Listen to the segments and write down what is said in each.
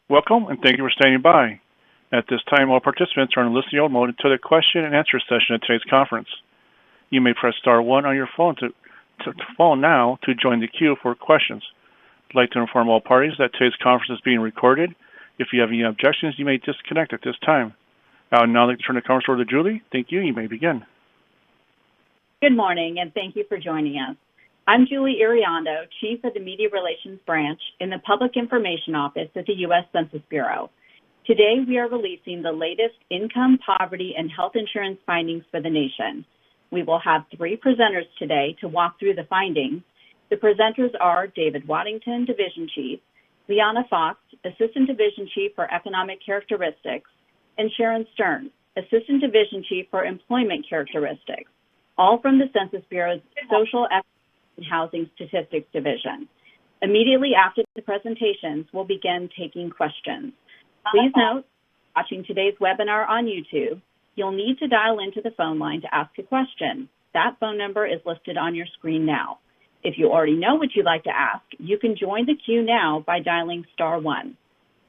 Welcome, and thank you for standing by. At this time, all participants are in listening mode until the question and answer session of today's conference. You may press star one on your phone now to join the queue for questions. I'd like to inform all parties that today's conference is being recorded. If you have any objections, you may disconnect at this time. I would now like to turn the conference over to Julie. Thank you. You may begin. Good morning, and thank you for joining us. I'm Julie Iriando, Chief of the Media Relations Branch in the Public Information Office at the U.S. Census Bureau. Today, we are releasing the latest income, poverty, and health insurance findings for the nation. We will have 3 presenters today to walk through the findings. The presenters are David Waddington, Division Chief, Liana Fox, Assistant Division Chief for Economic Characteristics, and Sharon Stern, Assistant Division Chief for Employment Characteristics, all from the Census Bureau's Social, Economic, and Housing Statistics Division. Immediately after the presentations, we'll begin taking questions. Please note, watching today's webinar on YouTube, you'll need to dial into the phone line to ask a question. That phone number is listed on your screen now. If you already know what you'd like to ask, you can join the queue now by dialing star 1.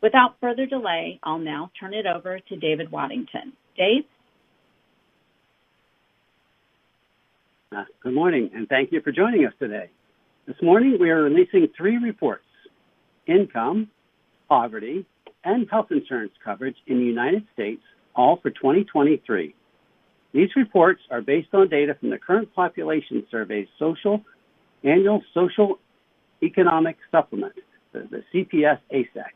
Without further delay, I'll now turn it over to David Waddington. Dave? Good morning, and thank you for joining us today. This morning, we are releasing 3 reports: income, poverty, and health insurance coverage in the United States, all for 2023. These reports are based on data from the Current Population Survey's Annual Social Economic Supplement, the CPS ASEC.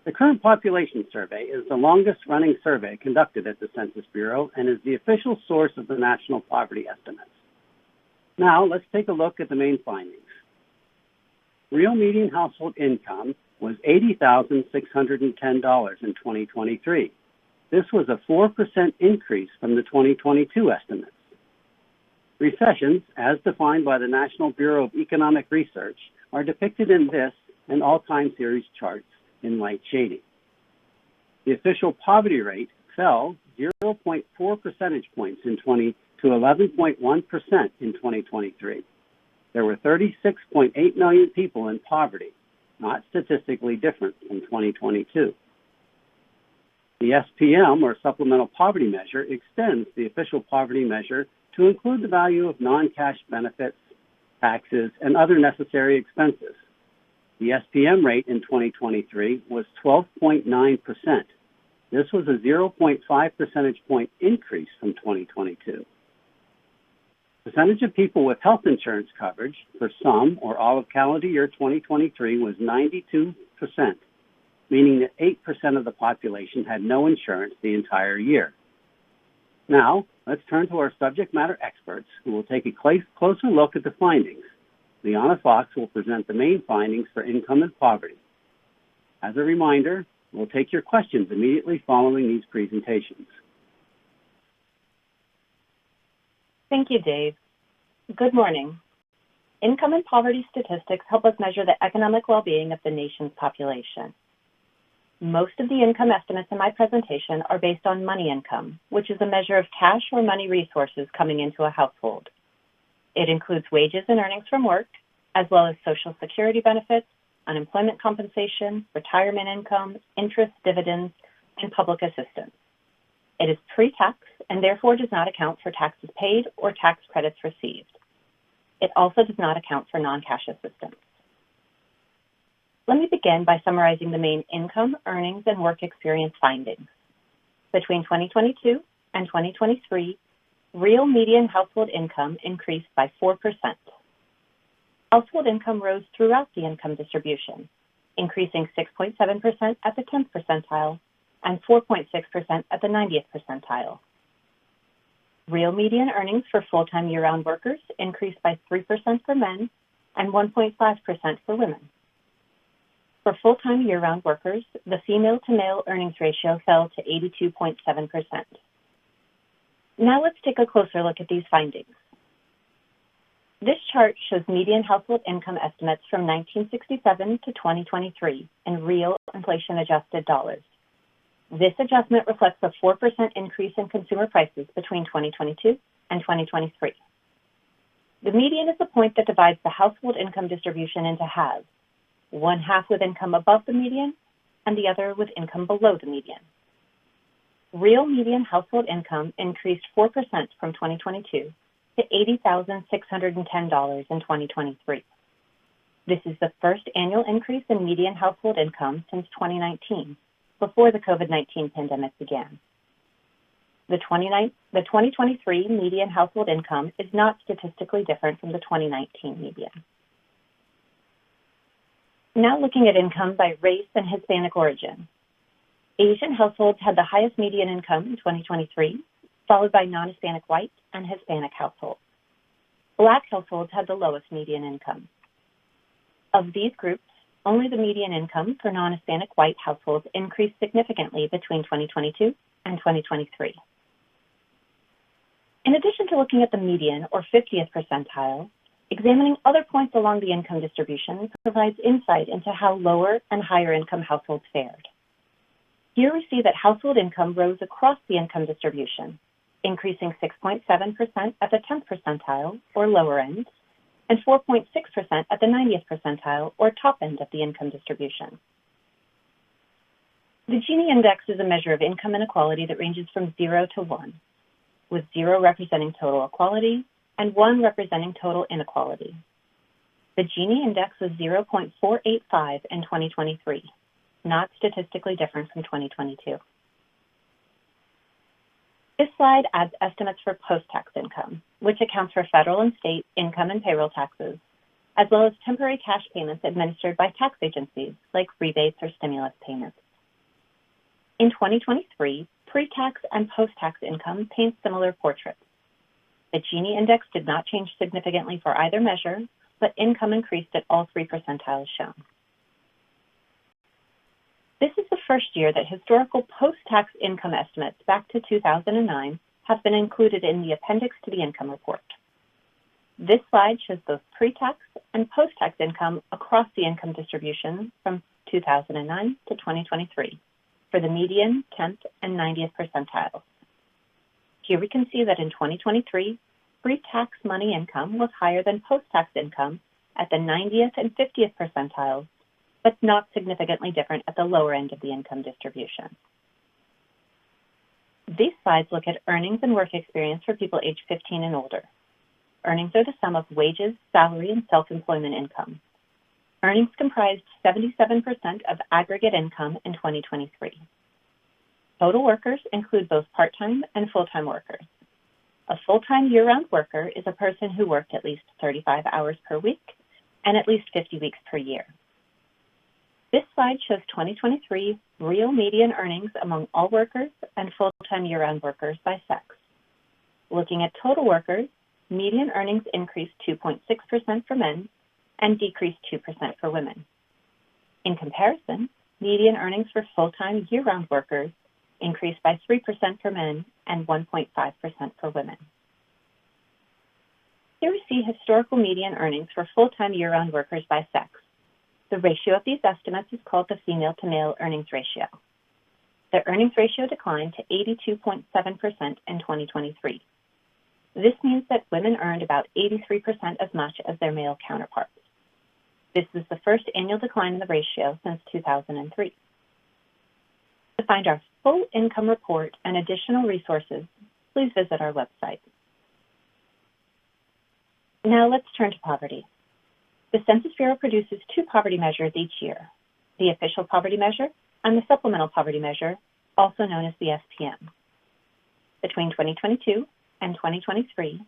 The Current Population Survey is the longest-running survey conducted at the Census Bureau and is the official source of the national poverty estimates. Now, let's take a look at the main findings. Real median household income was $80,610 in 2023. This was a 4% increase from the 2022 estimates. Recessions, as defined by the National Bureau of Economic Research, are depicted in this and all time series charts in light shading. The official poverty rate fell 0.4 percentage points to 11.1% in 2023. There were 36.8 million people in poverty, not statistically different from 2022. The SPM, or Supplemental Poverty Measure, extends the official poverty measure to include the value of non-cash benefits, taxes, and other necessary expenses. The SPM rate in 2023 was 12.9%. This was a 0.5 percentage point increase from 2022. Percentage of people with health insurance coverage for some or all of calendar year 2023 was 92%, meaning that 8% of the population had no insurance the entire year. Now, let's turn to our subject matter experts who will take a closer look at the findings. Liana Fox will present the main findings for income and poverty. As a reminder, we'll take your questions immediately following these presentations. Thank you, Dave. Good morning. Income and poverty statistics help us measure the economic well-being of the nation's population. Most of the income estimates in my presentation are based on money income, which is a measure of cash or money resources coming into a household. It includes wages and earnings from work, as well as Social Security benefits, unemployment compensation, retirement income, interest, dividends, and public assistance. It is pre-tax and therefore does not account for taxes paid or tax credits received. It also does not account for non-cash assistance. Let me begin by summarizing the main income, earnings, and work experience findings. Between 2022 and 2023, real median household income increased by 4%. Household income rose throughout the income distribution, increasing 6.7% at the 10th percentile and 4.6% at the 90th percentile. Real median earnings for full-time year-round workers increased by 3% for men and 1.5% for women. For full-time year-round workers, the female-to-male earnings ratio fell to 82.7%. Now let's take a closer look at these findings. This chart shows median household income estimates from 1967 to 2023 in real inflation-adjusted dollars. This adjustment reflects a 4% increase in consumer prices between 2022 and 2023. The median is the point that divides the household income distribution into halves, one half with income above the median and the other with income below the median. Real median household income increased 4% from 2022 to $80,610 in 2023. This is the first annual increase in median household income since 2019, before the COVID-19 pandemic began. The 2023 median household income is not statistically different from the 2019 median. Now looking at income by race and Hispanic origin. Asian households had the highest median income in 2023, followed by non-Hispanic white and Hispanic households. Black households had the lowest median income. Of these groups, only the median income for non-Hispanic white households increased significantly between 2022 and 2023. In addition to looking at the median or 50th percentile, examining other points along the income distribution provides insight into how lower and higher income households fared. Here we see that household income rose across the income distribution, increasing 6.7% at the 10th percentile or lower end, and 4.6% at the 90th percentile or top end of the income distribution. The Gini index is a measure of income inequality that ranges from 0 to 1, with 0 representing total equality and 1 representing total inequality. The Gini index was 0.485 in 2023, not statistically different from 2022. This slide adds estimates for post-tax income, which accounts for federal and state income and payroll taxes, as well as temporary cash payments administered by tax agencies like rebates or stimulus payments. In 2023, pre-tax and post-tax income paint similar portraits. The Gini index did not change significantly for either measure, but income increased at all 3 percentiles shown. This is the first year that historical post-tax income estimates back to 2009 have been included in the appendix to the income report. This slide shows both pre-tax and post-tax income across the income distribution from 2009 to 2023 for the median, 10th, and 90th percentiles. Here we can see that in 2023, pre-tax money income was higher than post-tax income at the 90th and 50th percentiles, but not significantly different at the lower end of the income distribution. These slides look at earnings and work experience for people aged 15 and older. Earnings are the sum of wages, salary, and self-employment income. Earnings comprised 77% of aggregate income in 2023. Total workers include both part-time and full-time workers. A full-time year-round worker is a person who worked at least 35 hours per week and at least 50 weeks per year. This slide shows 2023 real median earnings among all workers and full-time year-round workers by sex. Looking at total workers, median earnings increased 2.6% for men and decreased 2% for women. In comparison, median earnings for full-time year-round workers increased by 3% for men and 1.5% for women. Here we see historical median earnings for full-time year-round workers by sex. The ratio of these estimates is called the female-to-male earnings ratio. The earnings ratio declined to 82.7% in 2023. This means that women earned about 83% as much as their male counterparts. This is the first annual decline in the ratio since 2003. To find our full income report and additional resources, please visit our website. Now let's turn to poverty. The Census Bureau produces 2 poverty measures each year, the official poverty measure and the supplemental poverty measure, also known as the SPM. Between 2022 and 2023,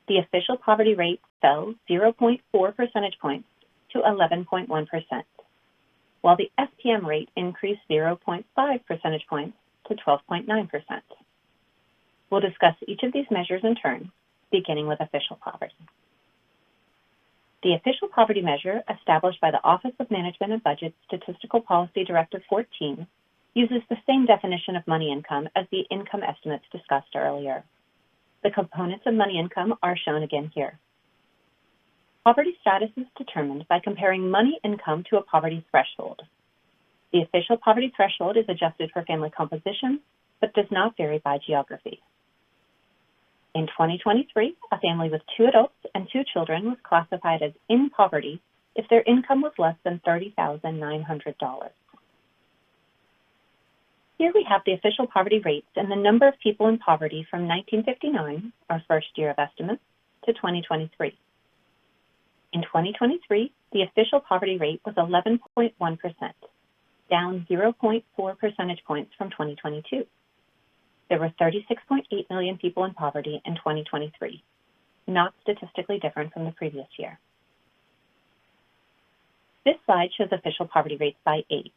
the official poverty rate fell 0.4 percentage points to 11.1%, while the SPM rate increased 0.5 percentage points to 12.9%. We'll discuss each of these measures in turn, beginning with official poverty. The official poverty measure, established by the Office of Management and Budget Statistical Policy Directive 14, uses the same definition of money income as the income estimates discussed earlier. The components of money income are shown again here. Poverty status is determined by comparing money income to a poverty threshold. The official poverty threshold is adjusted for family composition, but does not vary by geography. In 2023, a family with 2 adults and 2 children was classified as in poverty if their income was less than $30,900. Here we have the official poverty rates and the number of people in poverty from 1959, our first year of estimates, to 2023. In 2023, the official poverty rate was 11.1%, down 0.4 percentage points from 2022. There were 36.8 million people in poverty in 2023, not statistically different from the previous year. This slide shows official poverty rates by age.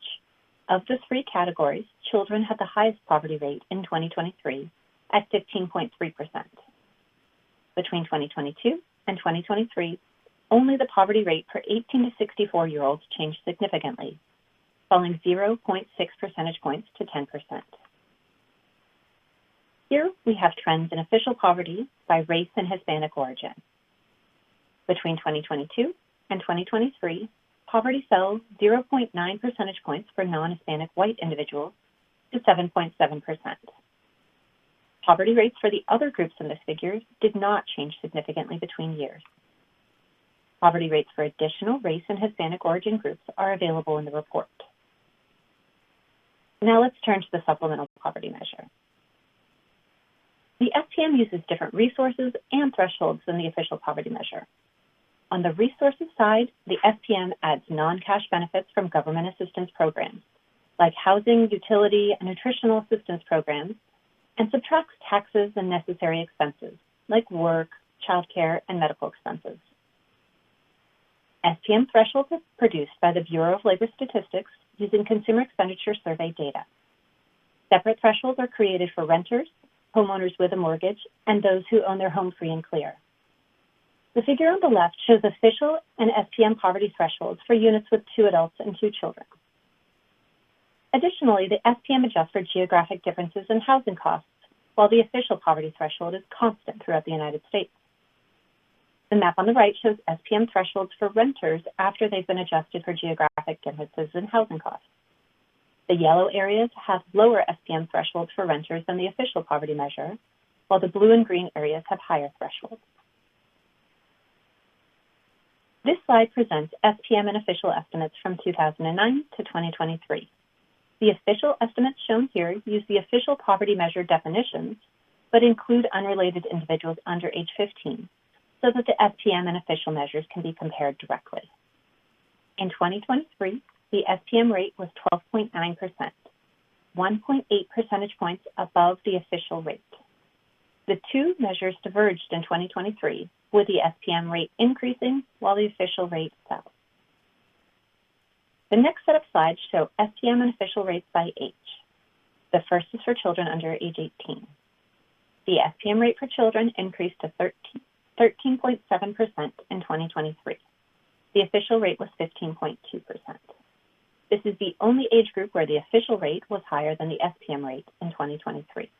Of the three categories, children had the highest poverty rate in 2023 at 15.3%. Between 2022 and 2023, only the poverty rate for 18 to 64-year-olds changed significantly, falling 0.6 percentage points to 10%. Here we have trends in official poverty by race and Hispanic origin. Between 2022 and 2023, poverty fell 0.9 percentage points for non-Hispanic white individuals to 7.7%. Poverty rates for the other groups in this figure did not change significantly between years. Poverty rates for additional race and Hispanic origin groups are available in the report. Now let's turn to the supplemental poverty measure. The SPM uses different resources and thresholds than the official poverty measure. On the resources side, the SPM adds non-cash benefits from government assistance programs, like housing, utility, and nutritional assistance programs, and subtracts taxes and necessary expenses, like work, childcare, and medical expenses. SPM thresholds are produced by the Bureau of Labor Statistics using Consumer Expenditure Survey data. Separate thresholds are created for renters, homeowners with a mortgage, and those who own their home free and clear. The figure on the left shows official and SPM poverty thresholds for units with 2 adults and 2 children. Additionally, the SPM adjusts for geographic differences in housing costs, while the official poverty threshold is constant throughout the United States. The map on the right shows SPM thresholds for renters after they've been adjusted for geographic differences in housing costs. The yellow areas have lower SPM thresholds for renters than the official poverty measure, while the blue and green areas have higher thresholds. This slide presents SPM and official estimates from 2009 to 2023. The official estimates shown here use the official poverty measure definitions, but include unrelated individuals under age 15, so that the SPM and official measures can be compared directly. In 2023, the SPM rate was 12.9%, 1.8 percentage points above the official rate. The two measures diverged in 2023, with the SPM rate increasing while the official rate fell. The next set of slides show SPM and official rates by age. The first is for children under age 18. The SPM rate for children increased to 13.7% in 2023. The official rate was 15.2%. This is the only age group where the official rate was higher than the SPM rate in 2023.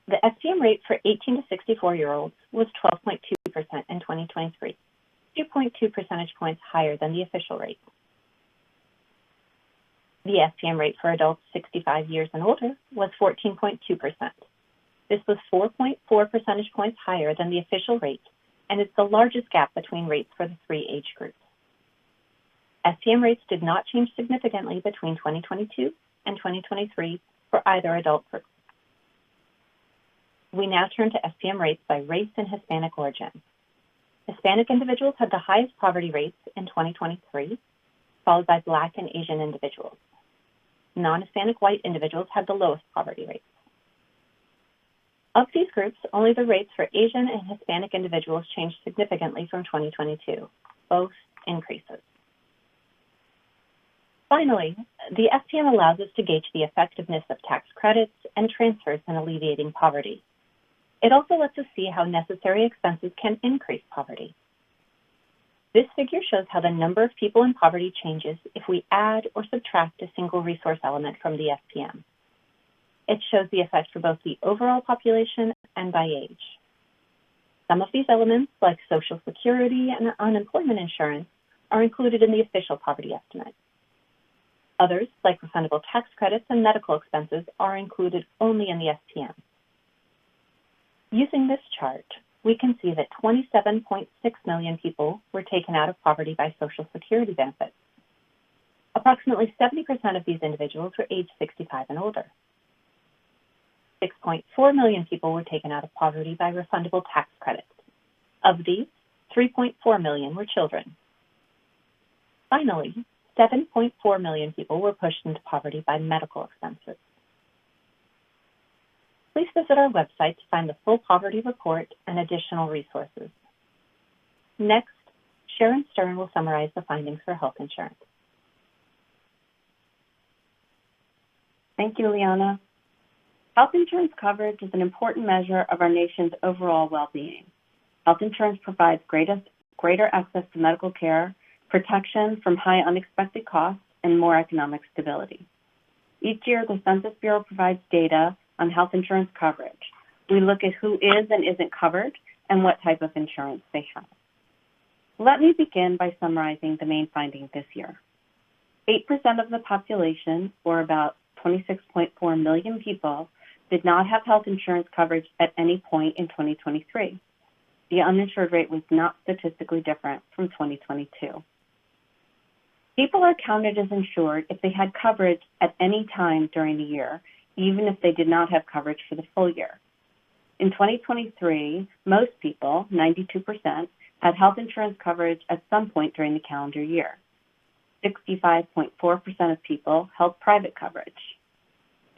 The SPM rate for 18 to 64-year-olds was 12.2% in 2023, 2.2 percentage points higher than the official rate. The SPM rate for adults 65 years and older was 14.2%. This was 4.4 percentage points higher than the official rate and is the largest gap between rates for the three age groups. SPM rates did not change significantly between 2022 and 2023 for either adult group. We now turn to SPM rates by race and Hispanic origin. Hispanic individuals had the highest poverty rates in 2023, followed by Black and Asian individuals. Non-Hispanic white individuals had the lowest poverty rates. Of these groups, only the rates for Asian and Hispanic individuals changed significantly from 2022, both increases. Finally, the SPM allows us to gauge the effectiveness of tax credits and transfers in alleviating poverty. It also lets us see how necessary expenses can increase poverty. This figure shows how the number of people in poverty changes if we add or subtract a single resource element from the SPM. It shows the effect for both the overall population and by age. Some of these elements, like Social Security and unemployment insurance, are included in the official poverty estimate. Others, like refundable tax credits and medical expenses, are included only in the SPM. Using this chart, we can see that 27.6 million people were taken out of poverty by Social Security benefits. Approximately 70% of these individuals were age 65 and older. 6.4 million people were taken out of poverty by refundable tax credits. Of these, 3.4 million were children. Finally, 7.4 million people were pushed into poverty by medical expenses. Please visit our website to find the full poverty report and additional resources. Next, Sharon Stern will summarize the findings for health insurance. Thank you, Liana. Health insurance coverage is an important measure of our nation's overall well-being. Health insurance provides greater access to medical care, protection from high unexpected costs, and more economic stability. Each year, the Census Bureau provides data on health insurance coverage. We look at who is and isn't covered and what type of insurance they have. Let me begin by summarizing the main findings this year. 8% of the population, or about 26.4 million people, did not have health insurance coverage at any point in 2023. The uninsured rate was not statistically different from 2022. People are counted as insured if they had coverage at any time during the year, even if they did not have coverage for the full year. In 2023, most people, 92%, had health insurance coverage at some point during the calendar year. 65.4% of people held private coverage.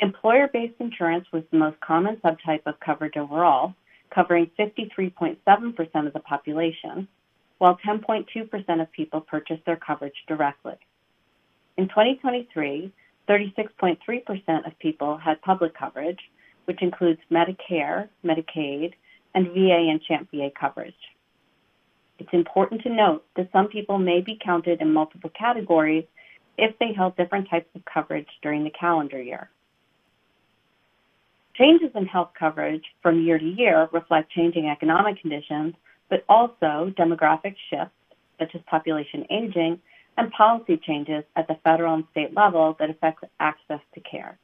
Employer-based insurance was the most common subtype of coverage overall, covering 53.7% of the population, while 10.2% of people purchased their coverage directly. In 2023, 36.3% of people had public coverage, which includes Medicare, Medicaid, and VA and CHAMP VA coverage. It's important to note that some people may be counted in multiple categories if they held different types of coverage during the calendar year. Changes in health coverage from year to year reflect changing economic conditions, but also demographic shifts, such as population aging, and policy changes at the federal and state level that affect access to care.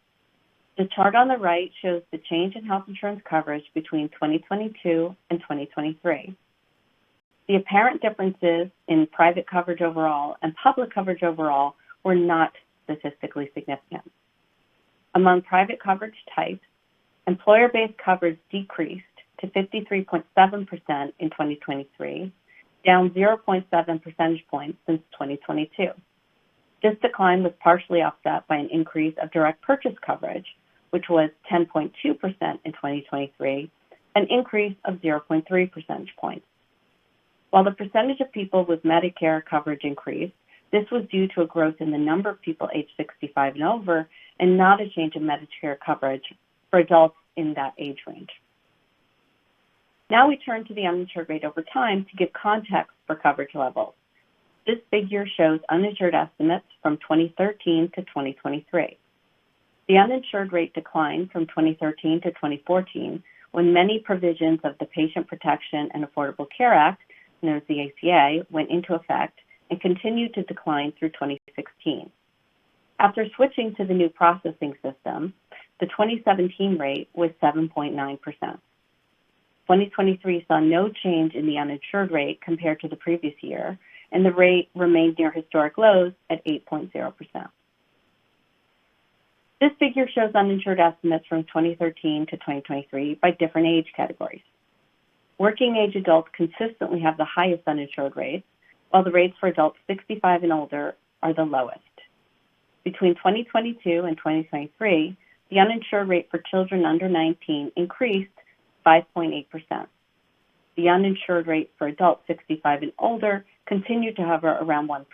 The chart on the right shows the change in health insurance coverage between 2022 and 2023. The apparent differences in private coverage overall and public coverage overall were not statistically significant. Among private coverage types, employer-based coverage decreased to 53.7% in 2023, down 0.7 percentage points since 2022. This decline was partially offset by an increase of direct purchase coverage, which was 10.2% in 2023, an increase of 0.3 percentage points. While the percentage of people with Medicare coverage increased, this was due to a growth in the number of people age 65 and over, and not a change in Medicare coverage for adults in that age range. Now we turn to the uninsured rate over time to give context for coverage levels. This figure shows uninsured estimates from 2013 to 2023. The uninsured rate declined from 2013 to 2014 when many provisions of the Patient Protection and Affordable Care Act, known as the ACA, went into effect and continued to decline through 2016. After switching to the new processing system, the 2017 rate was 7.9%. 2023 saw no change in the uninsured rate compared to the previous year, and the rate remained near historic lows at 8.0%. This figure shows uninsured estimates from 2013 to 2023 by different age categories. Working age adults consistently have the highest uninsured rates, while the rates for adults 65 and older are the lowest. Between 2022 and 2023, the uninsured rate for children under 19 increased 5.8%. The uninsured rate for adults 65 and older continued to hover around 1%.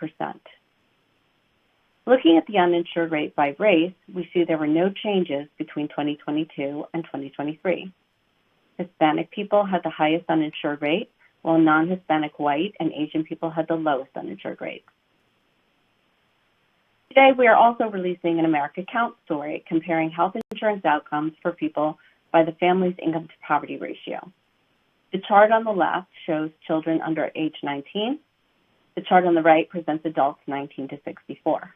Looking at the uninsured rate by race, we see there were no changes between 2022 and 2023. Hispanic people had the highest uninsured rate, while non-Hispanic white and Asian people had the lowest uninsured rate. Today, we are also releasing an America Count story comparing health insurance outcomes for people by the family's income to poverty ratio. The chart on the left shows children under age 19. The chart on the right presents adults 19 to 64.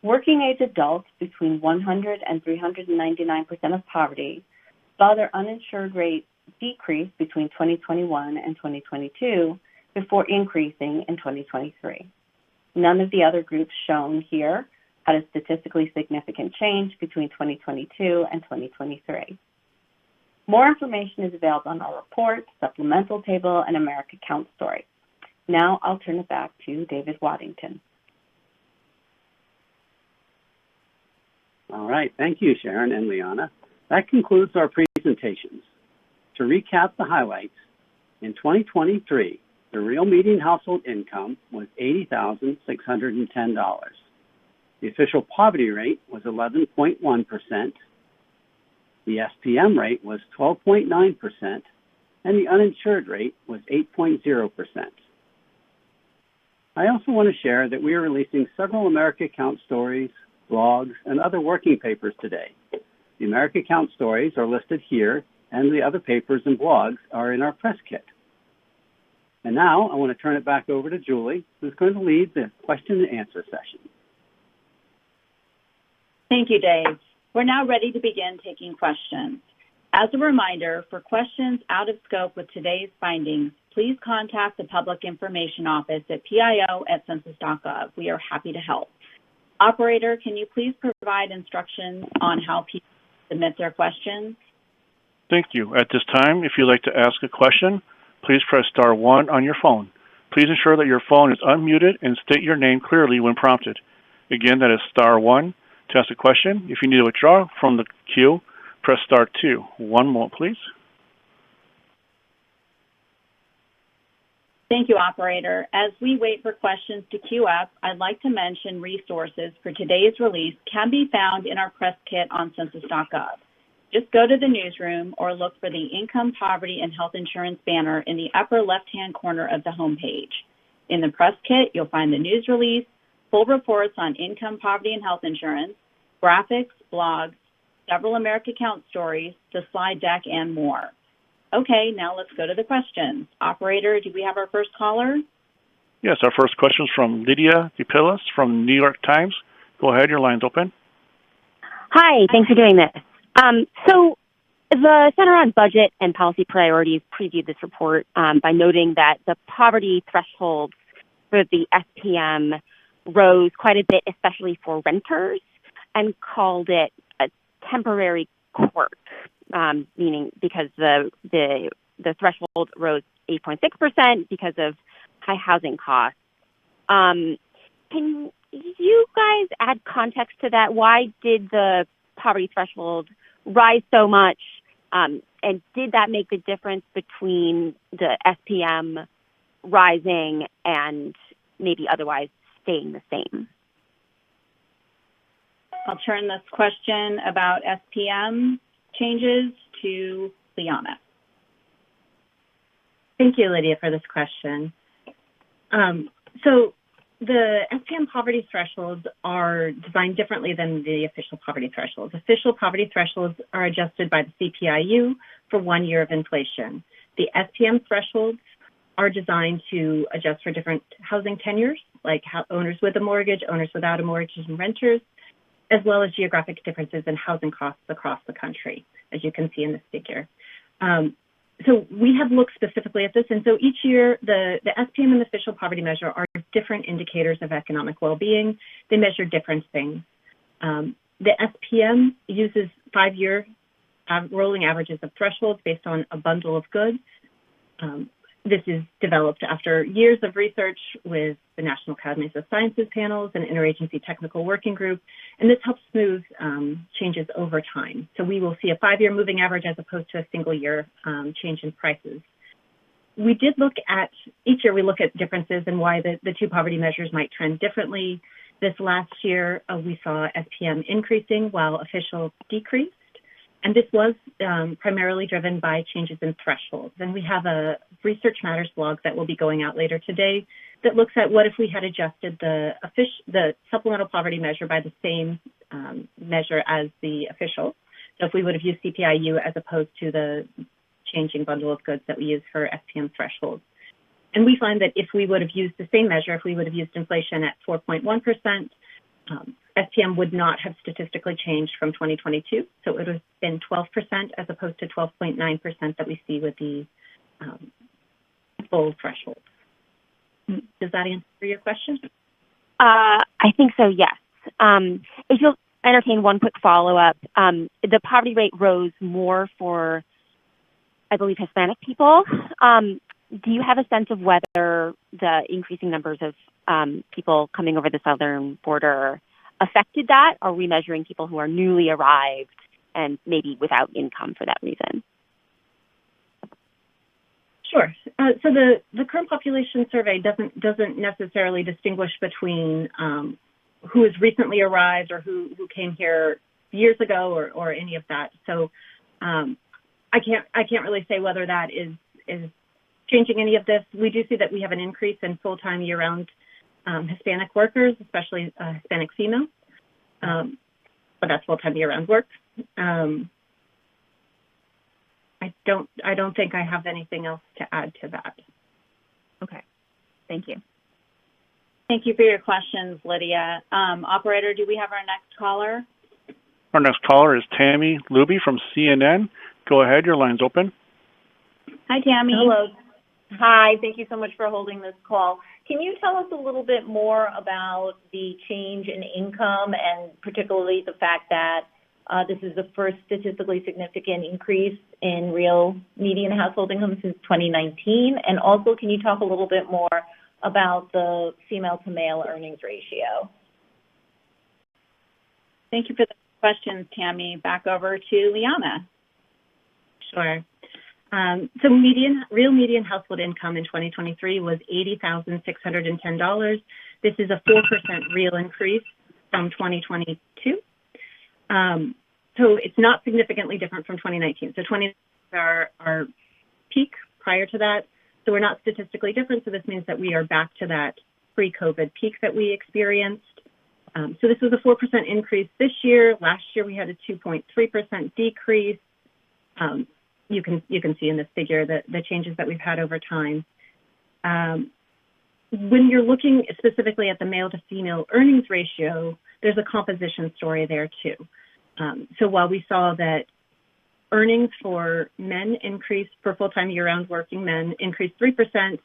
Working age adults between 100 and 399% of poverty saw their uninsured rate decrease between 2021 and 2022 before increasing in 2023. None of the other groups shown here had a statistically significant change between 2022 and 2023. More information is available on our report, supplemental table, and America Count story. Now I'll turn it back to David Waddington. All right. Thank you, Sharon and Liana. That concludes our presentations. To recap the highlights, in 2023, the real median household income was $80,610. The official poverty rate was 11.1%. The SPM rate was 12.9%, and the uninsured rate was 8.0%. I also want to share that we are releasing several America Count stories, blogs, and other working papers today. The America Count stories are listed here, and the other papers and blogs are in our press kit. And now I want to turn it back over to Julie, who's going to lead the question and answer session. Thank you, Dave. We're now ready to begin taking questions. As a reminder, for questions out of scope with today's findings, please contact the Public Information Office at pio@census.gov. We are happy to help. Operator, can you please provide instructions on how people submit their questions? Thank you. At this time, if you'd like to ask a question, please press star 1 on your phone. Please ensure that your phone is unmuted and state your name clearly when prompted. Again, that is star 1 to ask a question. If you need to withdraw from the queue, press star 2. One moment, please. Thank you, Operator. As we wait for questions to queue up, I'd like to mention resources for today's release can be found in our press kit on census.gov. Just go to the newsroom or look for the Income, Poverty, and Health Insurance banner in the upper left-hand corner of the homepage. In the press kit, you'll find the news release, full reports on income, poverty, and health insurance, graphics, blogs, several America Count stories, the slide deck, and more. Okay, now let's go to the questions. Operator, do we have our first caller? Yes, our first question is from Lydia DePillis from New York Times. Go ahead, your line's open. Hi, thanks for doing this. So the Center on Budget and Policy Priorities previewed this report by noting that the poverty thresholds for the SPM rose quite a bit, especially for renters, and called it a temporary quirk, meaning because the threshold rose 8.6% because of high housing costs. Can you guys add context to that? Why did the poverty threshold rise so much, and did that make the difference between the SPM rising and maybe otherwise staying the same? I'll turn this question about SPM changes to Liana. Thank you, Lydia, for this question. So the SPM poverty thresholds are designed differently than the official poverty thresholds. Official poverty thresholds are adjusted by the CPIU for 1 year of inflation. The SPM thresholds are designed to adjust for different housing tenures, like owners with a mortgage, owners without a mortgage, and renters, as well as geographic differences in housing costs across the country, as you can see in this figure. So we have looked specifically at this, and so each year the SPM and the official poverty measure are different indicators of economic well-being. They measure different things. The SPM uses 5-year rolling averages of thresholds based on a bundle of goods. This is developed after years of research with the National Academies of Sciences panels and Interagency Technical Working Group, and this helps smooth changes over time. So we will see a 5-year moving average as opposed to a single-year change in prices. We did look at, each year we look at differences and why the two poverty measures might trend differently. This last year, we saw SPM increasing while official decreased. And this was primarily driven by changes in thresholds. And we have a Research Matters blog that will be going out later today that looks at what if we had adjusted the supplemental poverty measure by the same measure as the official. So if we would have used CPIU as opposed to the changing bundle of goods that we use for SPM thresholds. And we find that if we would have used the same measure, if we would have used inflation at 4.1%, SPM would not have statistically changed from 2022. So it would have been 12% as opposed to 12.9% that we see with the full threshold. Does that answer your question? I think so, yes. If you'll entertain one quick follow-up, the poverty rate rose more for, I believe, Hispanic people. Do you have a sense of whether the increasing numbers of people coming over the southern border affected that? Are we measuring people who are newly arrived and maybe without income for that reason? Sure. So the current population survey doesn't necessarily distinguish between who has recently arrived or who came here years ago or any of that. So I can't really say whether that is changing any of this. We do see that we have an increase in full-time year-round Hispanic workers, especially Hispanic female, but that's full-time year-round work. I don't think I have anything else to add to that. Okay, thank you. Thank you for your questions, Lydia. Operator, do we have our next caller? Our next caller is Tammy Luby from CNN. Go ahead, your line's open. Hi, Tammy. Hello. Hi, thank you so much for holding this call. Can you tell us a little bit more about the change in income and particularly the fact that this is the first statistically significant increase in real median household income since 2019? And also, can you talk a little bit more about the female to male earnings ratio? Thank you for the questions, Tammy. Back over to Liana. Sure. So real median household income in 2023 was $80,610. This is a 4% real increase from 2022. So it's not significantly different from 2019. So 2019 is our peak prior to that. So we're not statistically different. So this means that we are back to that pre-COVID peak that we experienced. So this was a 4% increase this year. Last year we had a 2.3% decrease. You can see in this figure the changes that we've had over time. When you're looking specifically at the male to female earnings ratio, there's a composition story there too. So while we saw that earnings for men increased, for full-time year-round working men increased 3%,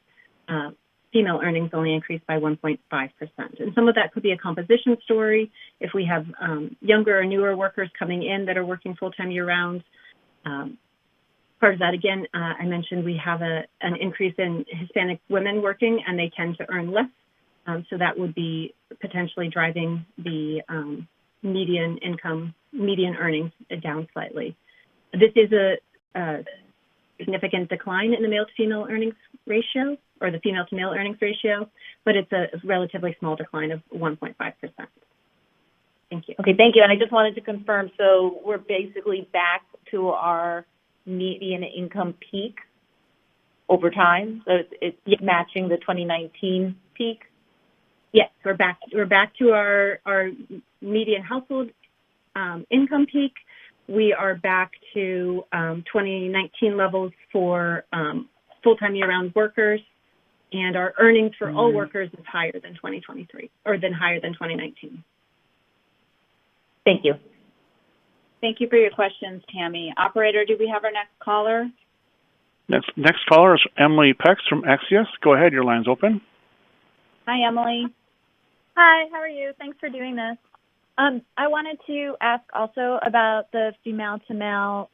female earnings only increased by 1.5%. And some of that could be a composition story. If we have younger or newer workers coming in that are working full-time year-round, part of that, again, I mentioned we have an increase in Hispanic women working, and they tend to earn less. So that would be potentially driving the median earnings down slightly. This is a significant decline in the male to female earnings ratio, or the female to male earnings ratio, but it's a relatively small decline of 1.5%. Thank you. Okay, thank you. And I just wanted to confirm, so we're basically back to our median income peak over time? So it's matching the 2019 peak? Yes, we're back to our median household income peak. We are back to 2019 levels for full-time year-round workers, and our earnings for all workers is higher than 2023, or higher than 2019. Thank you. Thank you for your questions, Tammy. Operator, do we have our next caller? Next caller is Emily Pex from Axios. Go ahead, your line's open. Hi, Emily. Hi, how are you? Thanks for doing this. I wanted to ask also about the female to male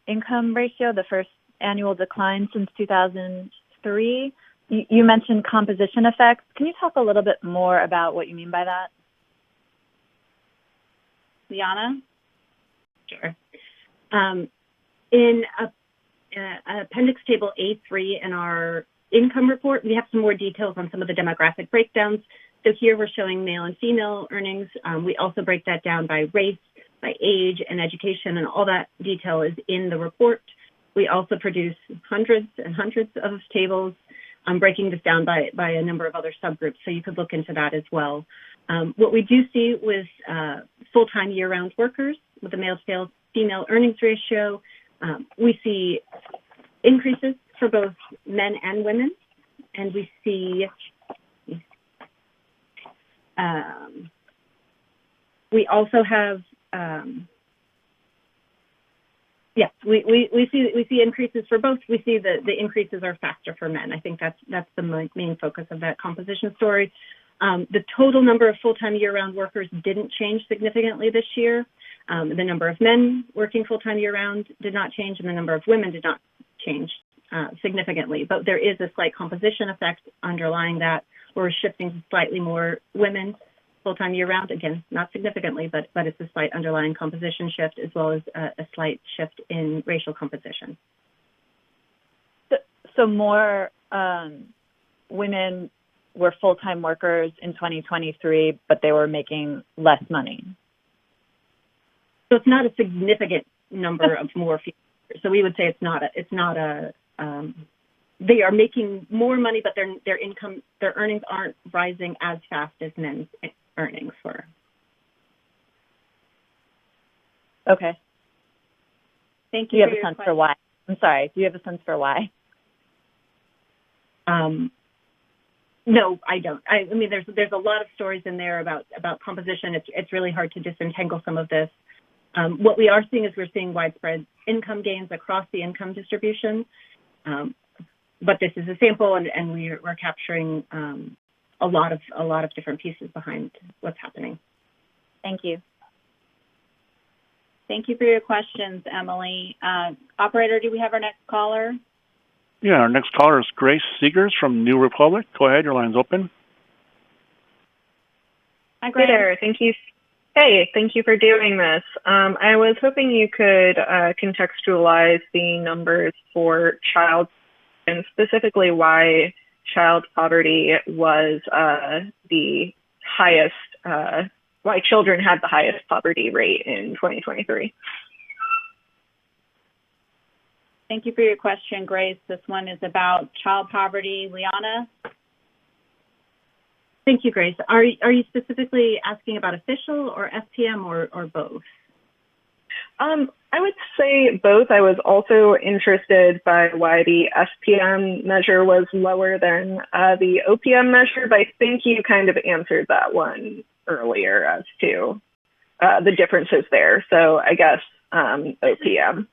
income ratio, the first annual decline since 2003. You mentioned composition effects. Can you talk a little bit more about what you mean by that? Liana? Sure. In Appendix Table A3 in our income report, we have some more details on some of the demographic breakdowns. So here we're showing male and female earnings. We also break that down by race, by age, and education, and all that detail is in the report. We also produce hundreds and hundreds of tables breaking this down by a number of other subgroups, so you could look into that as well. What we do see with full-time year-round workers, with the male to female earnings ratio, we see increases for both men and women, and we see we also have we see increases for both. We see the increases are faster for men. I think that's the main focus of that composition story. The total number of full-time year-round workers didn't change significantly this year. The number of men working full-time year-round did not change, and the number of women did not change significantly. But there is a slight composition effect underlying that. We're shifting to slightly more women full-time year-round. Again, not significantly, but it's a slight underlying composition shift, as well as a slight shift in racial composition. So more women were full-time workers in 2023, but they were making less money. So it's not a significant number of more females. So we would say it's not a. They are making more money, but their earnings aren't rising as fast as men's earnings were. Okay. Thank you. Do you have a sense for why? I'm sorry. Do you have a sense for why? No, I don't. I mean, there's a lot of stories in there about composition. It's really hard to disentangle some of this. What we are seeing is we're seeing widespread income gains across the income distribution. But this is a sample, and we're capturing a lot of different pieces behind what's happening. Thank you. Thank you for your questions, Emily. Operator, do we have our next caller? Yeah, our next caller is Grace Seegers from New Republic. Go ahead, your line's open. Hi, Grace. Hey there, thank you. Hey, thank you for doing this. I was hoping you could contextualize the numbers for child, and specifically why child poverty was the highest, why children had the highest poverty rate in 2023. Thank you for your question, Grace. This one is about child poverty. Liana? Thank you, Grace. Are you specifically asking about official or FPM or both? I would say both. I was also interested by why the SPM measure was lower than the OPM measure, but I think you kind of answered that one earlier as to the differences there. So I guess OPM.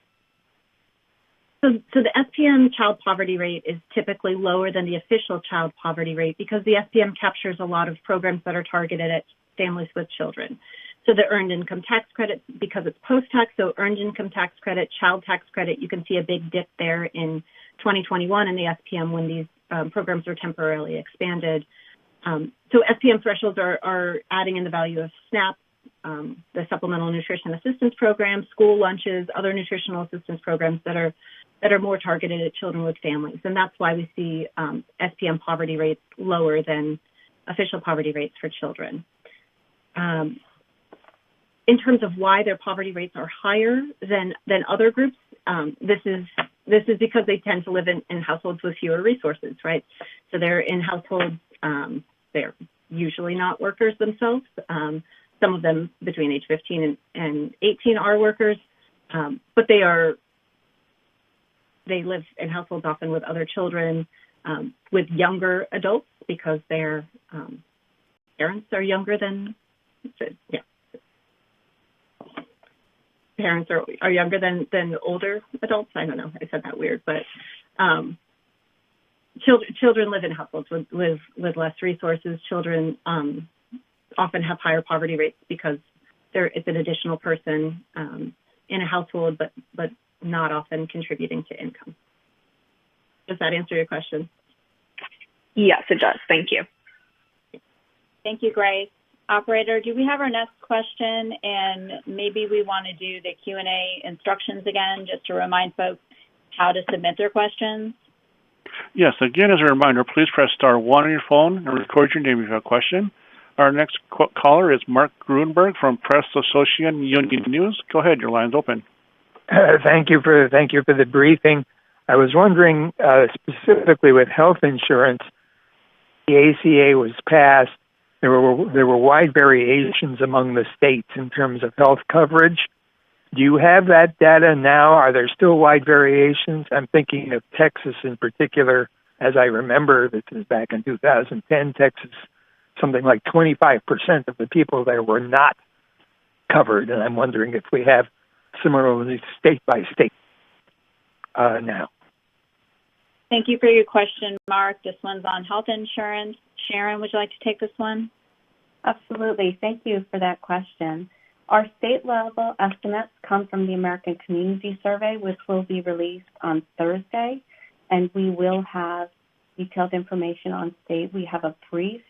So the SPM child poverty rate is typically lower than the official child poverty rate because the SPM captures a lot of programs that are targeted at families with children. So the earned income tax credit, because it's post-tax, so earned income tax credit, child tax credit, you can see a big dip there in 2021 in the SPM when these programs were temporarily expanded. So SPM thresholds are adding in the value of SNAP, the Supplemental Nutrition Assistance Program, school lunches, other nutritional assistance programs that are more targeted at children with families. And that's why we see SPM poverty rates lower than official poverty rates for children. In terms of why their poverty rates are higher than other groups, this is because they tend to live in households with fewer resources, right? So they're in households, they're usually not workers themselves. Some of them between age 15 and 18 are workers, but they live in households often with other children, with younger adults because their parents are younger than, parents are younger than older adults. I don't know, I said that weird, but children live in households with less resources. Children often have higher poverty rates because it's an additional person in a household, but not often contributing to income. Does that answer your question? Yes, it does. Thank you. Thank you, Grace. Operator, do we have our next question? And maybe we want to do the Q&A instructions again, just to remind folks how to submit their questions. Yes, again, as a reminder, please press *1 on your phone and record your name if you have a question. Our next caller is Mark Grunberg from Press Association Union News. Go ahead, your line's open. Thank you for the briefing. I was wondering specifically with health insurance, the ACA was passed. There were wide variations among the states in terms of health coverage. Do you have that data now? Are there still wide variations? I'm thinking of Texas in particular. As I remember, this is back in 2010, Texas, something like 25% of the people there were not covered. And I'm wondering if we have similarly state by state now. Thank you for your question, Mark. This one's on health insurance. Sharon, would you like to take this one? Absolutely. Thank you for that question. Our state-level estimates come from the American Community Survey, which will be released on Thursday, and we will have detailed information on state. We have a brief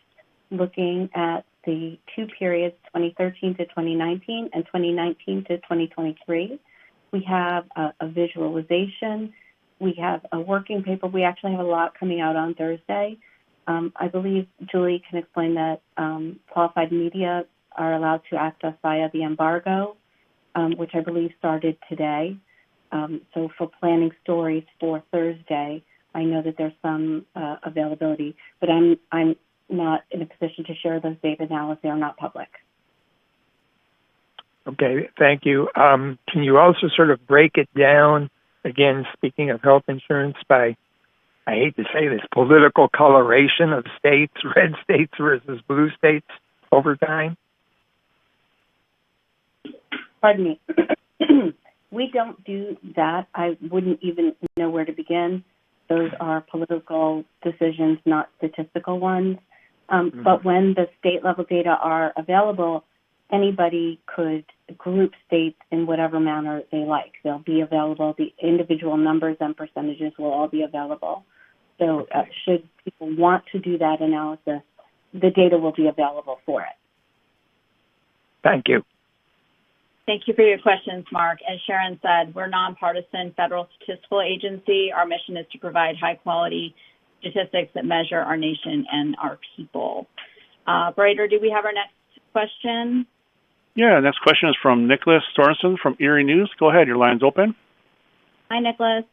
looking at the two periods, 2013 to 2019 and 2019 to 2023. We have a visualization. We have a working paper. We actually have a lot coming out on Thursday. I believe Julie can explain that qualified media are allowed to access via the embargo, which I believe started today. So for planning stories for Thursday, I know that there's some availability, but I'm not in a position to share those data now as they are not public. Okay, thank you. Can you also sort of break it down, again, speaking of health insurance, by, I hate to say this, political coloration of states, red states versus blue states over time? Pardon me. We don't do that. I wouldn't even know where to begin. Those are political decisions, not statistical ones. But when the state-level data are available, anybody could group states in whatever manner they like. They'll be available. The individual numbers and percentages will all be available. So should people want to do that analysis, the data will be available for it. Thank you. Thank you for your questions, Mark. As Sharon said, we're a nonpartisan federal statistical agency. Our mission is to provide high-quality statistics that measure our nation and our people. Operator, do we have our next question? Yeah, next question is from Nicholas Sorensen from Erie News. Go ahead, your line's open. Hi, Nicholas.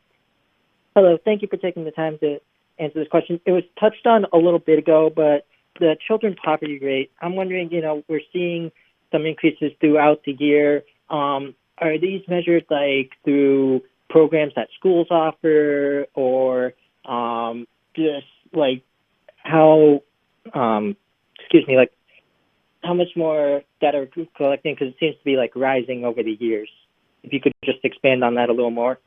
Hello, thank you for taking the time to answer this question. It was touched on a little bit ago, but the children's poverty rate, I'm wondering, we're seeing some increases throughout the year. Are these measured like through programs that schools offer, or just like how, like how much more data are collecting? Because it seems to be like rising over the years. If you could just expand on that a little more.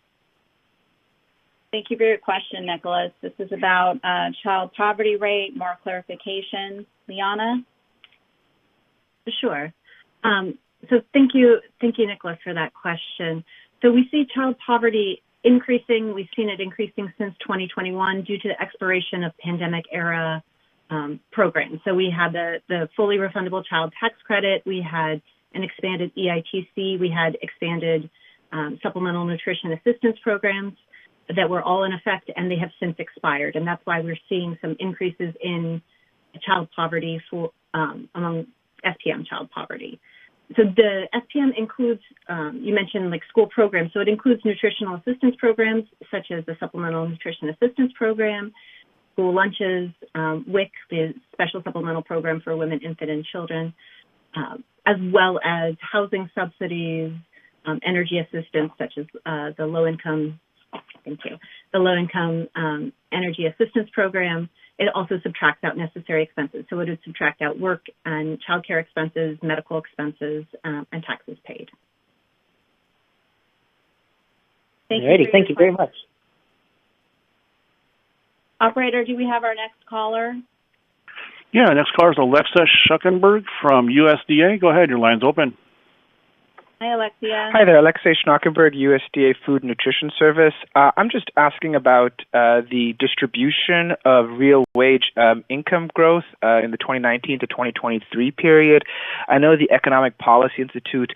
Thank you for your question, Nicholas. This is about child poverty rate, more clarification. Liana? Sure. So thank you, Nicholas, for that question. So we see child poverty increasing. We've seen it increasing since 2021 due to the expiration of pandemic era programs. So we had the fully refundable child tax credit. We had an expanded EITC. We had expanded supplemental nutrition assistance programs that were all in effect, and they have since expired. And that's why we're seeing some increases in child poverty for among SPM child poverty. So the SPM includes, you mentioned like school programs, so it includes nutritional assistance programs such as the Supplemental Nutrition Assistance Program, school lunches, WIC, the Special Supplemental Program for Women, Infant, and Children, as well as housing subsidies, energy assistance such as the low-income energy assistance program. It also subtracts out necessary expenses. So it would subtract out work and childcare expenses, medical expenses, and taxes paid. Thank you very much. Operator, do we have our next caller? Yeah, next caller is Alexa Schuckenberg from USDA. Go ahead, your line's open. Hi, Alexia. Hi there, Alexei Schnockenberg, USDA Food Nutrition Service. I'm just asking about the distribution of real wage income growth in the 2019 to 2023 period. I know the Economic Policy Institute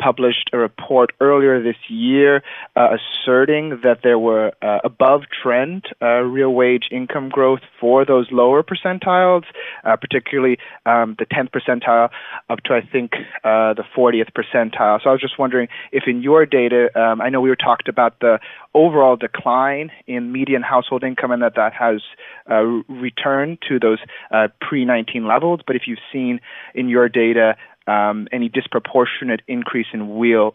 published a report earlier this year asserting that there were above-trend real wage income growth for those lower percentiles, particularly the 10th percentile up to, I think, the 40th percentile. So I was just wondering if in your data, I know we were talked about the overall decline in median household income and that has returned to those pre-19 levels, but if you've seen in your data any disproportionate increase in real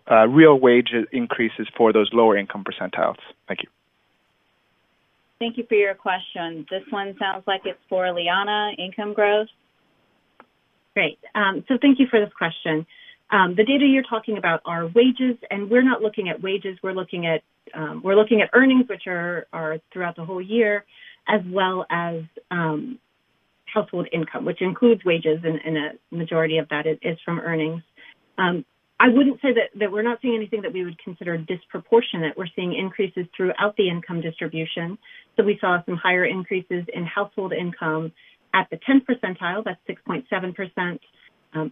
wage increases for those lower income percentiles. Thank you. Thank you for your question. This one sounds like it's for Liana, income growth. Great. So thank you for this question. The data you're talking about are wages, and we're not looking at wages. We're looking at we're looking at earnings, which are throughout the whole year, as well as household income, which includes wages, and a majority of that is from earnings. I wouldn't say that we're not seeing anything that we would consider disproportionate. We're seeing increases throughout the income distribution. So we saw some higher increases in household income at the 10th percentile, that's 6.7%,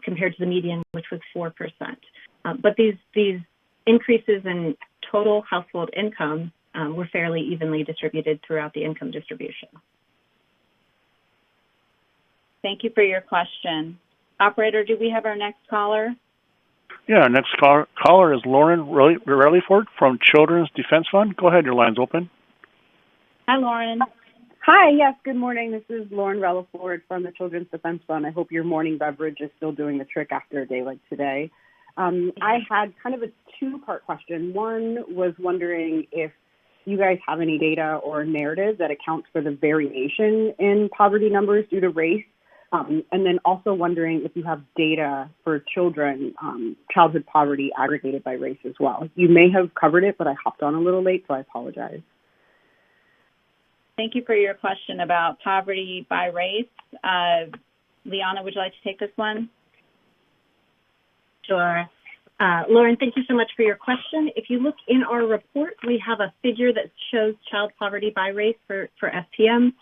compared to the median, which was 4%. But these increases in total household income were fairly evenly distributed throughout the income distribution. Thank you for your question. Operator, do we have our next caller? Yeah, our next caller is Lauren Reliford from Children's Defense Fund. Go ahead, your line's open. Hi, Lauren. Hi, yes, good morning. This is Lauren Reliford from the Children's Defense Fund. I hope your morning beverage is still doing the trick after a day like today. I had kind of a two-part question. One was wondering if you guys have any data or narrative that accounts for the variation in poverty numbers due to race. And then also wondering if you have data for children, childhood poverty aggregated by race as well. You may have covered it, but I hopped on a little late, so I apologize. Thank you for your question about poverty by race. Liana, would you like to take this one? Sure. Lauren, thank you so much for your question. If you look in our report, we have a figure that shows child poverty by race for SPM.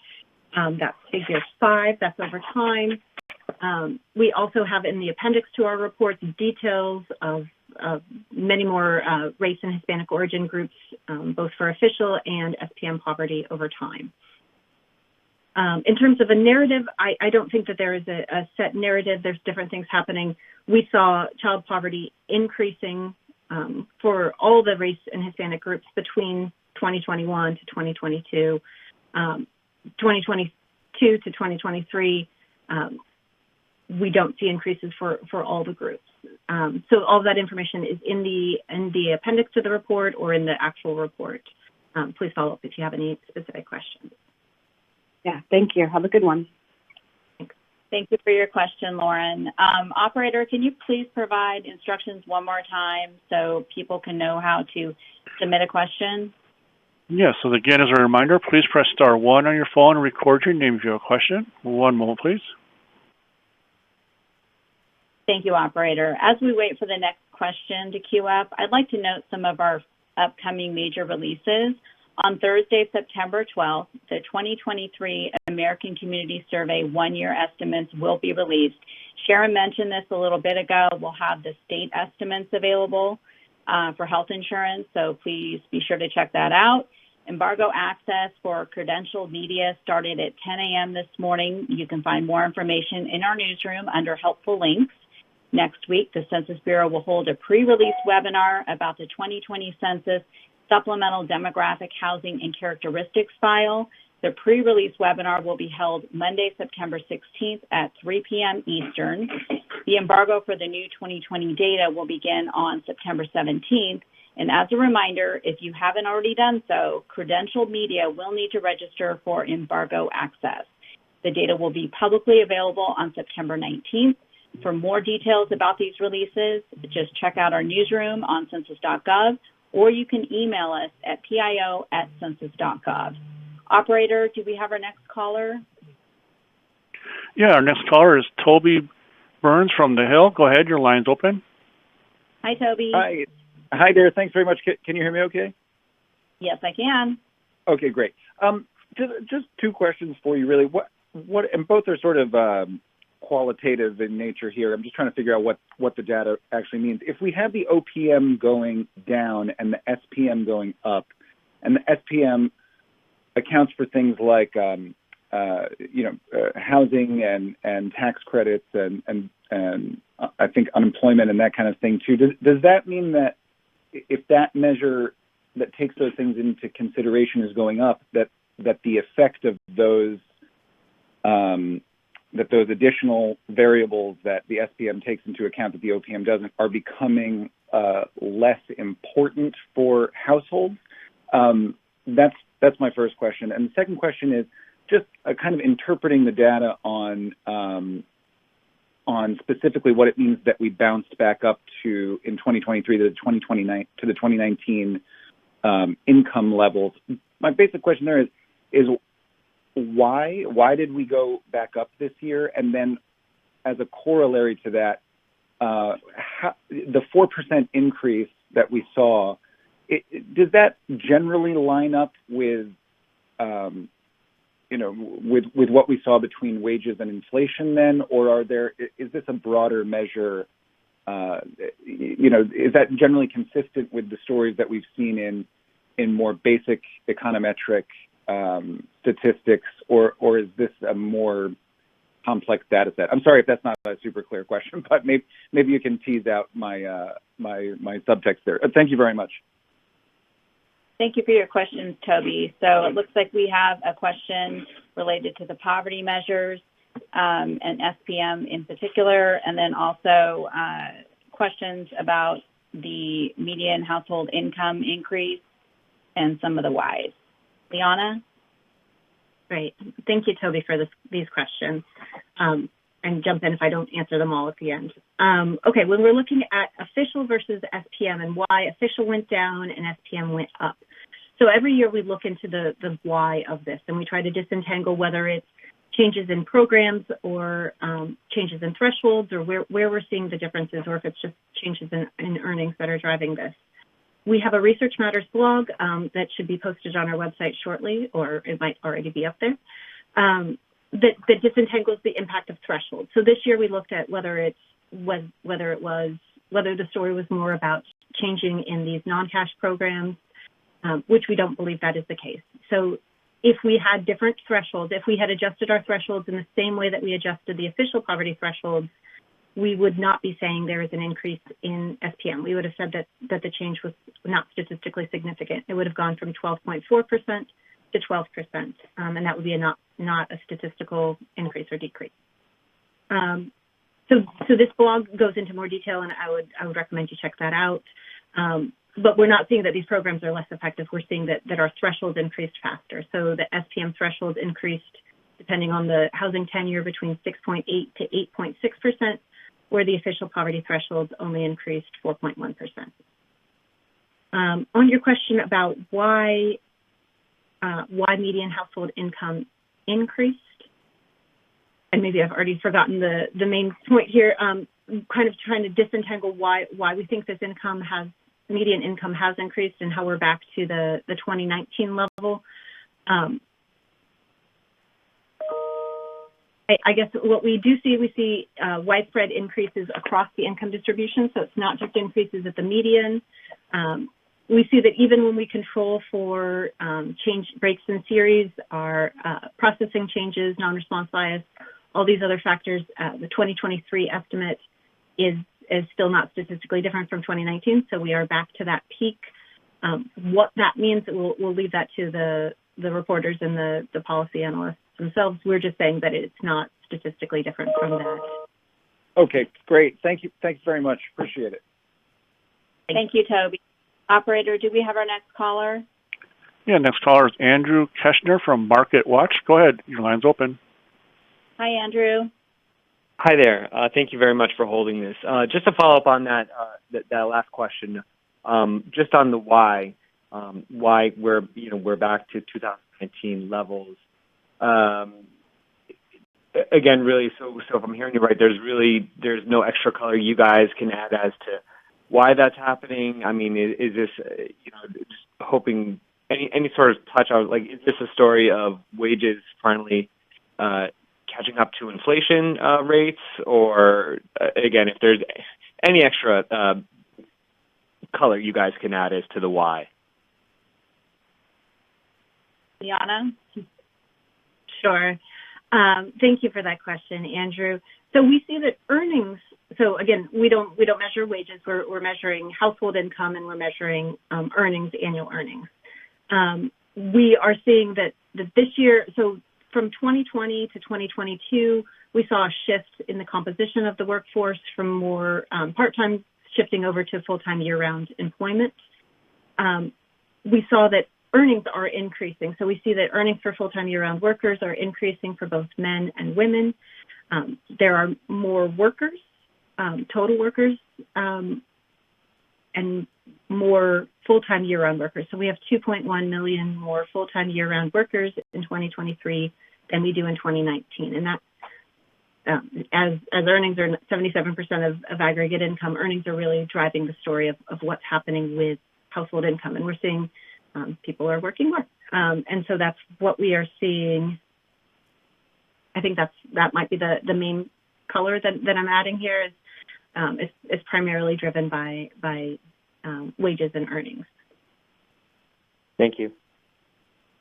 That's figure 5, that's over time. We also have in the appendix to our report details of many more race and Hispanic origin groups, both for official and SPM poverty over time. In terms of a narrative, I don't think that there is a set narrative. There's different things happening. We saw child poverty increasing for all the race and Hispanic groups between 2021 to 2022. 2022 to 2023, we don't see increases for all the groups. So all of that information is in the appendix to the report or in the actual report. Please follow up if you have any specific questions. Yeah, thank you. Have a good one. Thanks. Thank you for your question, Lauren. Operator, can you please provide instructions one more time so people can know how to submit a question? Yes, so again, as a reminder, please press star 1 on your phone and record your name if you have a question. One moment, please. Thank you, Operator. As we wait for the next question to queue up, I'd like to note some of our upcoming major releases. On Thursday, September 12th, the 2023 American Community Survey one-year estimates will be released. Sharon mentioned this a little bit ago. We'll have the state estimates available for health insurance, so please be sure to check that out. Embargo access for credentialed media started at 10 a.m. this morning. You can find more information in our newsroom under helpful links. Next week, the Census Bureau will hold a pre-release webinar about the 2020 Census Supplemental Demographic Housing and Characteristics File. The pre-release webinar will be held Monday, September 16th at 3 p.m. Eastern. The embargo for the new 2020 data will begin on September 17th. And as a reminder, if you haven't already done so, credentialed media will need to register for embargo access. The data will be publicly available on September 19th. For more details about these releases, just check out our newsroom on census.gov, or you can email us at pio@census.gov. Operator, do we have our next caller? Yeah, our next caller is Toby Burns from The Hill. Go ahead, your line's open. Hi, Toby. Hi there. Thanks very much. Can you hear me okay? Yes, I can. Okay, great. Just two questions for you, really. What, and both are sort of qualitative in nature here. I'm just trying to figure out what the data actually means. If we have the OPM going down and the SPM going up, and the SPM accounts for things like housing and tax credits and I think unemployment and that kind of thing too. Does that mean that if that measure that takes those things into consideration is going up, that the effect of those those additional variables that the SPM takes into account that the OPM doesn't are becoming less important for households? That's my first question. And the second question is just kind of interpreting the data on specifically what it means that we bounced back up to in 2023 to the 2019 income levels. My basic question there is why did we go back up this year? And then as a corollary to that, the 4% increase that we saw, does that generally line up with with what we saw between wages and inflation then, or is this a broader measure? Is that generally consistent with the stories that we've seen in more basic econometric statistics, or is this a more complex data set? I'm sorry if that's not a super clear question, but maybe you can tease out my subtext there. Thank you very much. Thank you for your questions, Toby. So it looks like we have a question related to the poverty measures and SPM in particular, and then also questions about the median household income increase and some of the whys. Liana? Great. Thank you, Toby, for these questions. And jump in if I don't answer them all at the end. Okay, when we're looking at official versus SPM and why official went down and SPM went up. So every year we look into the why of this, and we try to disentangle whether it's changes in programs or changes in thresholds, or where we're seeing the differences, or if it's just changes in earnings that are driving this. We have a Research Matters blog that should be posted on our website shortly, or it might already be up there, that disentangles the impact of thresholds. So this year we looked at whether the story was more about changing in these non-cash programs, which we don't believe that is the case. So if we had different thresholds, if we had adjusted our thresholds in the same way that we adjusted the official poverty thresholds, we would not be saying there is an increase in SPM. We would have said that the change was not statistically significant. It would have gone from 12.4% to 12%, and that would be not a statistical increase or decrease. So this blog goes into more detail, and I would recommend you check that out. But we're not seeing that these programs are less effective. We're seeing that our thresholds increased faster. So the SPM thresholds increased, depending on the housing tenure, between 6.8 to 8.6%, where the official poverty thresholds only increased 4.1%. On your question about why median household income increased, and maybe I've already forgotten the main point here, kind of trying to disentangle why we think this median income has increased and how we're back to the 2019 level. I guess what we see widespread increases across the income distribution, so it's not just increases at the median. We see that even when we control for change breaks in series, our processing changes, non-response bias, all these other factors, the 2023 estimate is still not statistically different from 2019, so we are back to that peak. What that means, we'll leave that to the reporters and the policy analysts themselves. We're just saying that it's not statistically different from that. Okay, great. Thank you very much. Appreciate it. Thank you, Toby. Operator, do we have our next caller? Yeah, next caller is Andrew Keshner from Market Watch. Go ahead. Your line's open. Hi, Andrew. Hi there. Thank you very much for holding this. Just to follow up on that last question, just on the why we're back to 2019 levels. Again, really, so if I'm hearing you right, there's no extra color you guys can add as to why that's happening. I mean, is this just hoping any sort of touch on, like, is this a story of wages finally catching up to inflation rates, or again, if there's any extra color you guys can add as to the why? Liana? Sure. Thank you for that question, Andrew. So we see that earnings. So again, we don't measure wages. We're measuring household income, and we're measuring earnings, annual earnings. We are seeing that this year. So from 2020 to 2022, we saw a shift in the composition of the workforce from more part-time shifting over to full-time year-round employment. We saw that earnings are increasing. So we see that earnings for full-time year-round workers are increasing for both men and women. There are more workers, total workers, and and more full-time year-round workers. So we have 2.1 million more full-time year-round workers in 2023 than we do in 2019. And that, as earnings are 77% of aggregate income, earnings are really driving the story of what's happening with household income. And we're seeing people are working more. And so that's what we are seeing. I think that might be the main color that I'm adding here is primarily driven by wages and earnings. Thank you.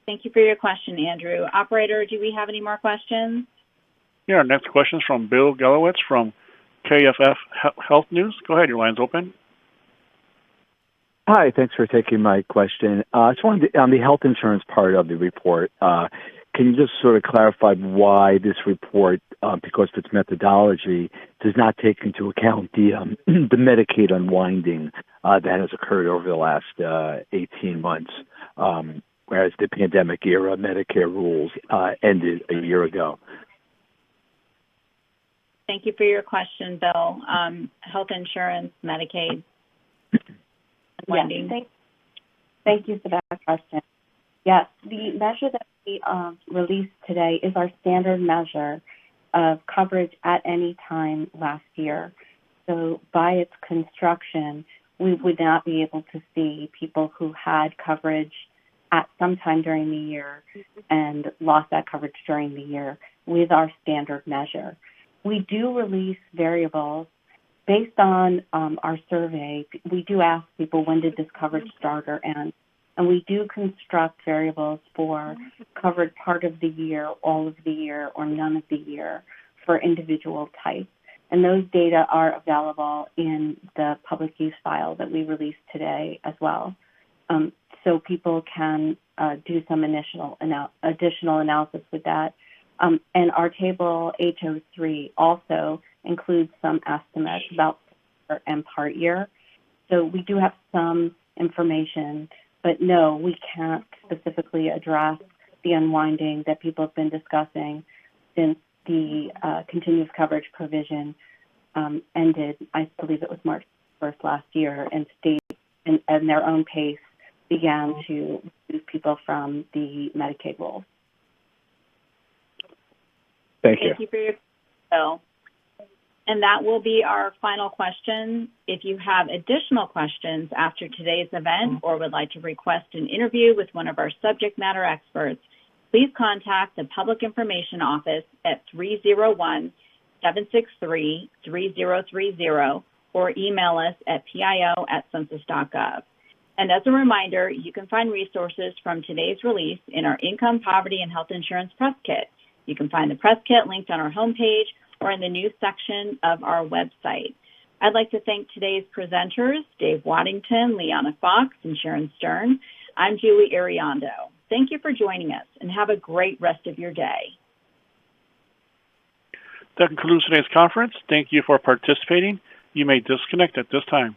Thank you for your question, Andrew. Operator, do we have any more questions? Yeah, our next question is from Bill Gelowitz from KFF Health News. Go ahead, your line's open. Hi, thanks for taking my question. I just wanted to, on the health insurance part of the report, can you just sort of clarify why this report, because of its methodology, does not take into account the Medicaid unwinding that has occurred over the last 18 months, whereas the pandemic era Medicare rules ended a year ago? Thank you for your question, Bill. Health insurance, Medicaid. Yes, thank you for that question. Yes, the measure that we released today is our standard measure of coverage at any time last year. So by its construction, we would not be able to see people who had coverage at some time during the year and lost that coverage during the year with our standard measure. We do release variables based on our survey. We do ask people, when did this coverage start or end? And we do construct variables for covered part of the year, all of the year, or none of the year for individual types. And those data are available in the public use file that we released today as well. So people can do some additional analysis with that. And our table H03 also includes some estimates about and part year. So we do have some information, but no, we can't specifically address the unwinding that people have been discussing since the continuous coverage provision ended. I believe it was March 1st last year, and states in their own pace began to remove people from the Medicaid rolls. Thank you. Thank you for your question. And that will be our final question. If you have additional questions after today's event or would like to request an interview with one of our subject matter experts, please contact the Public Information Office at 301-763-3030 or email us at pio@census.gov. And as a reminder, you can find resources from today's release in our Income, Poverty, and Health Insurance Press Kit. You can find the press kit linked on our homepage or in the news section of our website. I'd like to thank today's presenters, Dave Waddington, Liana Fox, and Sharon Stern. I'm Julie Iriondo. Thank you for joining us, and have a great rest of your day. That concludes today's conference. Thank you for participating. You may disconnect at this time.